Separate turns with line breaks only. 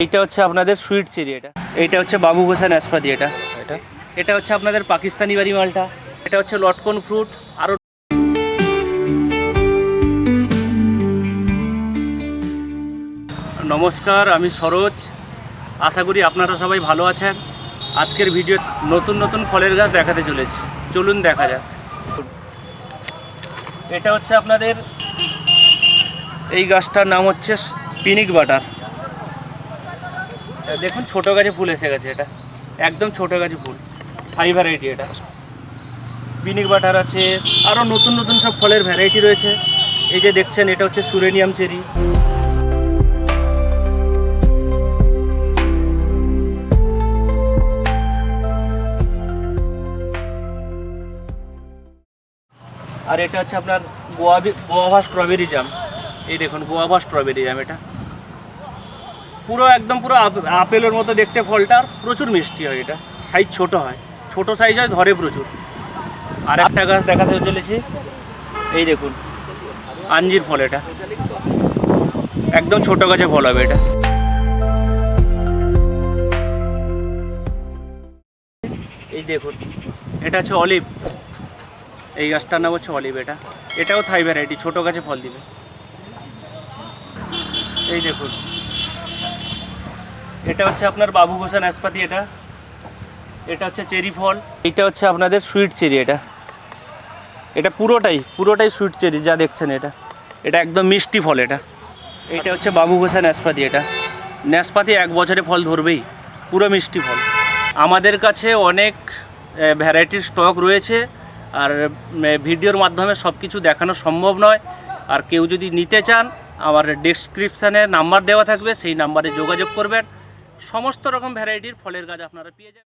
এটা হচ্ছে আপনাদের সুইট চেরি। এটা হচ্ছে বাবু ঘোষা নাশপাতি। এটা হচ্ছে আপনাদের পাকিস্তানি বাড়ি মালটা। এটা হচ্ছে লটকন ফ্রুট। আরও নমস্কার, আমি সরোজ। আশা করি আপনারা সবাই ভালো আছেন। আজকের ভিডিও নতুন নতুন ফলের গাছ দেখাতে চলেছি, চলুন দেখা যাক। এটা হচ্ছে আপনাদের এই গাছটার নাম হচ্ছে পিনিক বাটার। দেখুন ছোট গাছে ফুল এসে গেছে। এটা একদম ছোট গাছে ফুল, হাই ভ্যারাইটি। এটা পিনিক বাটার আছে, আরও নতুন নতুন সব ফলের ভ্যারাইটি রয়েছে। এই যে দেখছেন, এটা হচ্ছে সুরেনিয়াম চেরি। আর এটা হচ্ছে আপনার গোয়াভা স্ট্রবেরি জাম। এই দেখুন গোয়াভা স্ট্রবেরি জাম। এটা পুরো একদম পুরো আপেলের মতো দেখতে ফলটার, প্রচুর মিষ্টি হয়। এটা সাইজ ছোট হয়, ছোট সাইজ হয়, ধরে প্রচুর। আর একটা গাছ দেখাতে চলেছি, এই দেখুন আঞ্জির ফল। এটা একদম ছোট গাছে ফল হবে। এটা এই দেখুন, এটা হচ্ছে অলিভ। এই গাছটার নাম হচ্ছে অলিভ। এটাও থাই ভ্যারাইটি, ছোট গাছে ফল দিবে। এই দেখুন, এটা হচ্ছে আপনার বাবু ঘোষা নাশপাতি। এটা হচ্ছে চেরি ফল। এটা হচ্ছে আপনাদের সুইট চেরি। এটা পুরোটাই সুইট চেরি যা দেখছেন। এটা একদম মিষ্টি ফল। এটা হচ্ছে বাবু ঘোষা নাশপাতি। নাশপাতি 1 বছরে ফল ধরবেই, পুরো মিষ্টি ফল। আমাদের কাছে অনেক ভ্যারাইটির স্টক রয়েছে, আর ভিডিওর মাধ্যমে সব কিছু দেখানো সম্ভব নয়। আর কেউ যদি নিতে চান, আমার ডেসক্রিপশানে নাম্বার দেওয়া থাকবে, সেই নাম্বারে যোগাযোগ করবেন। সমস্ত রকম ভ্যারাইটির ফলের গাছ আপনারা পেয়ে যাবেন।